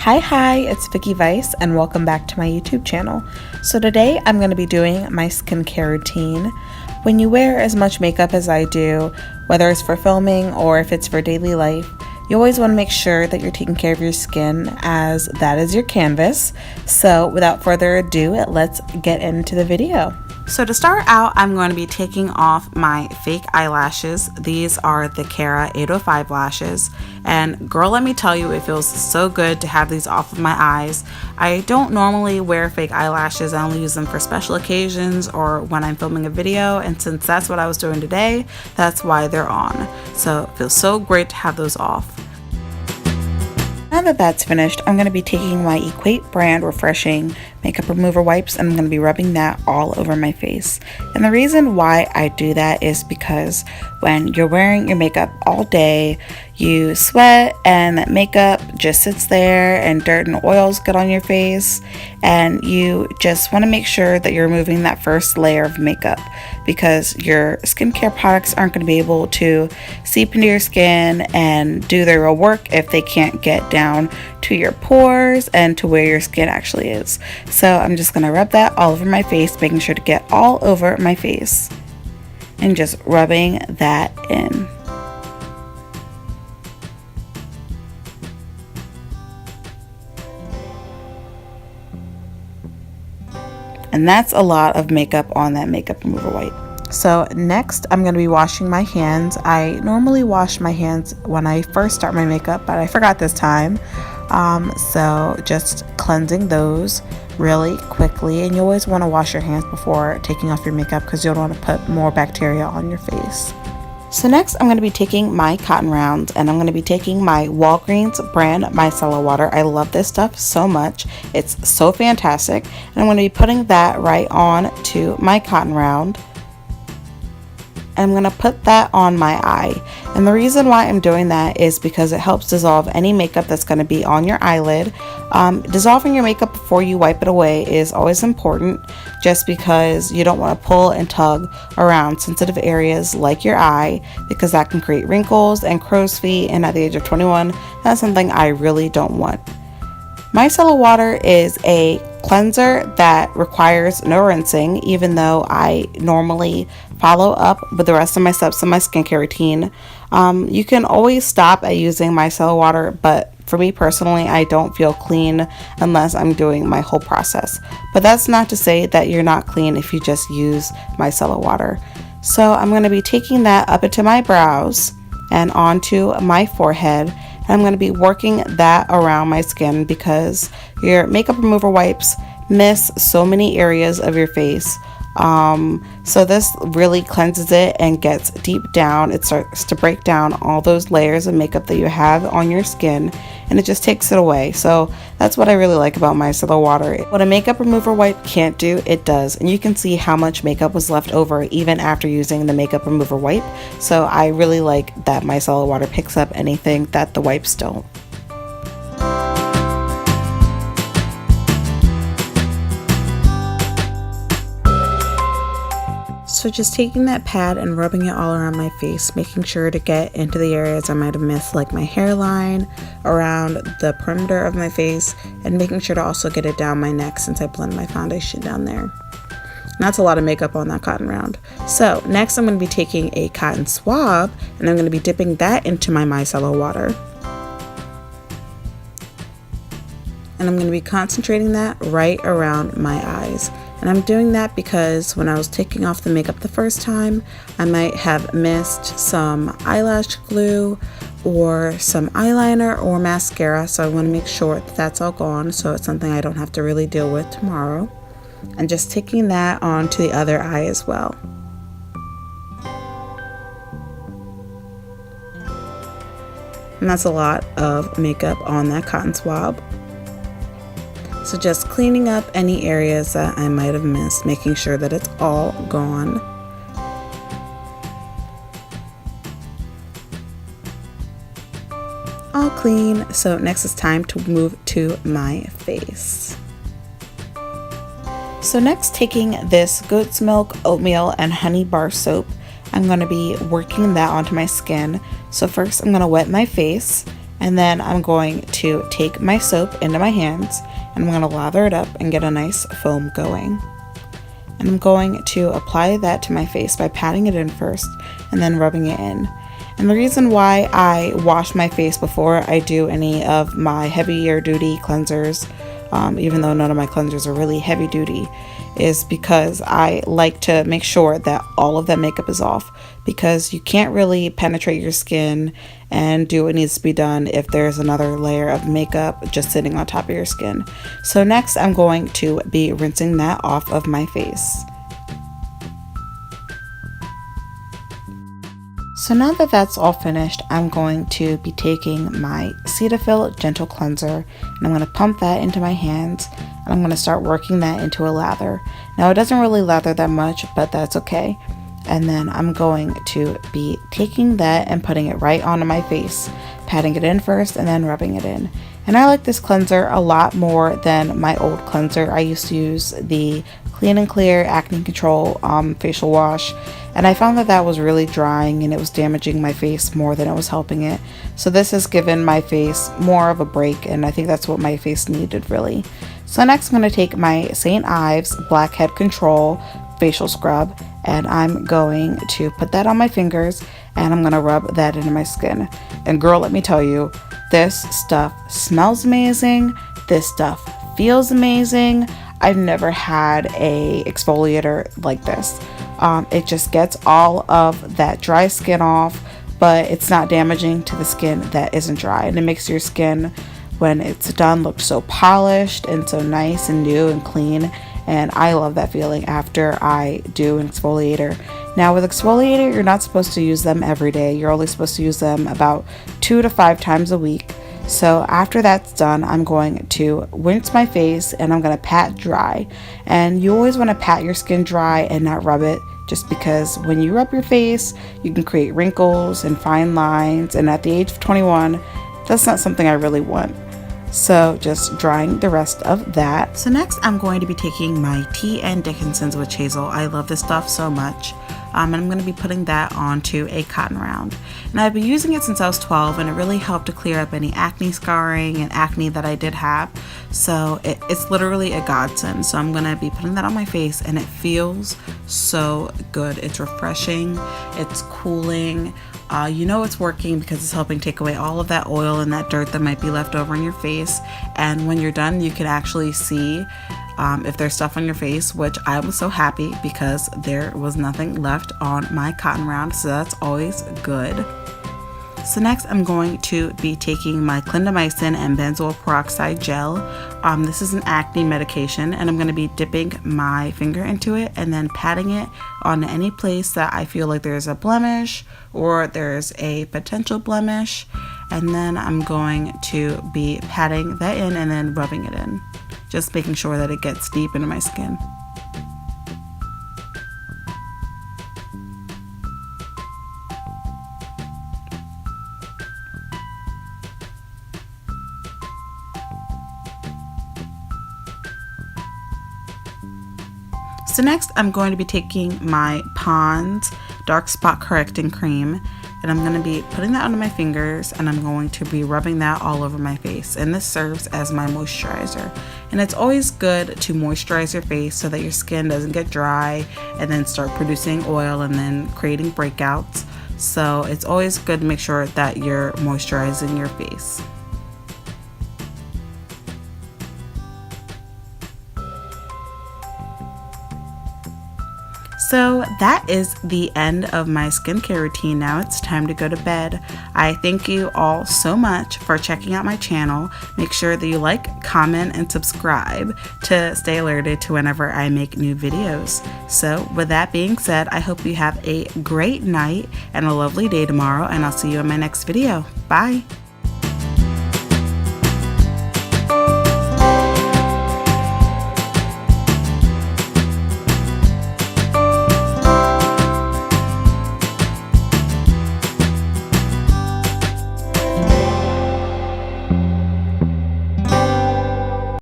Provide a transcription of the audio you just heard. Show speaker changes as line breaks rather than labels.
Hi, it's Vicky Vice and welcome back to my YouTube channel. So today I'm going to be doing my skincare routine. When you wear as much makeup as I do, whether it's for filming or if it's for daily life, you always want to make sure that you're taking care of your skin as that is your canvas. So without further ado, let's get into the video. So to start out, I'm going to be taking off my fake eyelashes. These are the Kara 805 lashes. And girl, let me tell you, it feels so good to have these off of my eyes. I don't normally wear fake eyelashes. I only use them for special occasions or when I'm filming a video. And since that's what I was doing today, that's why they're on. So it feels so great to have those off. Now that that's finished, I'm going to be taking my Equate brand Refreshing Makeup Remover Wipes and I'm going to be rubbing that all over my face. And the reason why I do that is because when you're wearing your makeup all day, you sweat and that makeup just sits there and dirt and oils get on your face, and you just want to make sure that you're removing that first layer of makeup because your skincare products aren't going to be able to seep into your skin and do their real work if they can't get down to your pores and to where your skin actually is. So I'm just going to rub that all over my face, making sure to get all over my face and just rubbing that in. And that's a lot of makeup on that makeup remover wipe. So next I'm going to be washing my hands. I normally wash my hands when I first start my makeup, but I forgot this time. So just cleansing those really quickly, and you always want to wash your hands before taking off your makeup because you don't want to put more bacteria on your face. So next I'm going to be taking my cotton rounds and I'm going to be taking my Walgreens brand micellar water. I love this stuff so much. It's so fantastic. And I'm going to be putting that right on to my cotton round. I'm going to put that on my eye. And the reason why I'm doing that is because it helps dissolve any makeup that's going to be on your eyelid. Dissolving your makeup before you wipe it away is always important, just because you don't want to pull and tug around sensitive areas like your eye, because that can create wrinkles and crow's feet, and at the age of 21, that's something I really don't want. Micellar water is a cleanser that requires no rinsing, even though I normally follow up with the rest of my steps in my skincare routine. You can always stop at using micellar water, but for me personally, I don't feel clean unless I'm doing my whole process. But that's not to say that you're not clean if you just use micellar water. So I'm going to be taking that up into my brows and onto my forehead. I'm going to be working that around my skin because your makeup remover wipes miss so many areas of your face. So this really cleanses it and gets deep down. It starts to break down all those layers of makeup that you have on your skin, and it just takes it away. So that's what I really like about micellar water. What a makeup remover wipe can't do, it does. And you can see how much makeup was left over even after using the makeup remover wipe. So I really like that micellar water picks up anything that the wipes don't. So just taking that pad and rubbing it all around my face, making sure to get into the areas I might have missed, like my hairline, around the perimeter of my face, and making sure to also get it down my neck since I blend my foundation down there. And that's a lot of makeup on that cotton round. So next I'm going to be taking a cotton swab and I'm going to be dipping that into my micellar water. And I'm going to be concentrating that right around my eyes. And I'm doing that because when I was taking off the makeup the first time, I might have missed some eyelash glue or some eyeliner or mascara. So I want to make sure that that's all gone, so it's something I don't have to really deal with tomorrow. And just taking that onto the other eye as well. And that's a lot of makeup on that cotton swab. So just cleaning up any areas that I might have missed, making sure that it's all gone. All clean. So next it's time to move to my face. So next, taking this goat's milk, oatmeal, and honey bar soap, I'm going to be working that onto my skin. So first I'm going to wet my face, And then I'm going to take my soap into my hands and I'm going to lather it up and get a nice foam going. And I'm going to apply that to my face by patting it in first and then rubbing it in. And the reason why I wash my face before I do any of my heavier duty cleansers, even though none of my cleansers are really heavy duty, is because I like to make sure that all of that makeup is off, because you can't really penetrate your skin and do what needs to be done if there's another layer of makeup just sitting on top of your skin. So next I'm going to be rinsing that off of my face. So now that that's all finished, I'm going to be taking my Cetaphil Gentle Cleanser and I'm going to pump that into my hands and I'm going to start working that into a lather. Now it doesn't really lather that much, but that's okay. And then I'm going to be taking that and putting it right onto my face, patting it in first and then rubbing it in. And I like this cleanser a lot more than my old cleanser. I used to use the Clean and Clear Acne Control facial wash, and I found that that was really drying and it was damaging my face more than it was helping it. So this has given my face more of a break, and I think that's what my face needed really. So next I'm going to take my St. Ives Blackhead Control facial scrub and I'm going to put that on my fingers and I'm going to rub that into my skin. And girl, let me tell you, this stuff smells amazing. This stuff feels amazing. I've never had a exfoliator like this. It just gets all of that dry skin off, but it's not damaging to the skin that isn't dry, and it makes your skin, when it's done, look so polished and so nice and new and clean. And I love that feeling after I do an exfoliator. Now with exfoliator, you're not supposed to use them every day. You're only supposed to use them about 2 to 5 times a week. So after that's done, I'm going to rinse my face and I'm going to pat dry. And you always want to pat your skin dry and not rub it, just because when you rub your face, you can create wrinkles and fine lines. And at the age of 21, that's not something I really want. So just drying the rest of that. So next I'm going to be taking my Tea and Dickinson's Witch Hazel. I love this stuff so much. And I'm going to be putting that onto a cotton round. And I've been using it since I was 12 and it really helped to clear up any acne scarring and acne that I did have. So it's literally a godsend. So I'm going to be putting that on my face and it feels so good. It's refreshing, it's cooling. You know it's working because it's helping take away all of that oil and that dirt that might be left over in your face. And when you're done, you can actually see if there's stuff on your face, which I was so happy because there was nothing left on my cotton round, so that's always good. So next I'm going to be taking my clindamycin and benzoyl peroxide gel. This is an acne medication and I'm going to be dipping my finger into it and then patting it on any place that I feel like there's a blemish or there's a potential blemish. And then I'm going to be patting that in and then rubbing it in, just making sure that it gets deep into my skin. So next I'm going to be taking my Pond's Dark Spot Correcting Cream and I'm going to be putting that under my fingers and I'm going to be rubbing that all over my face, and this serves as my moisturizer. And it's always good to moisturize your face so that your skin doesn't get dry and then start producing oil and then creating breakouts. So it's always good to make sure that you're moisturizing your face. So that is the end of my skincare routine. Now it's time to go to bed. I thank you all so much for checking out my channel. Make sure that you like, comment, and subscribe to stay alerted to whenever I make new videos. So with that being said, I hope you have a great night and a lovely day tomorrow, and I'll see you in my next video. Bye!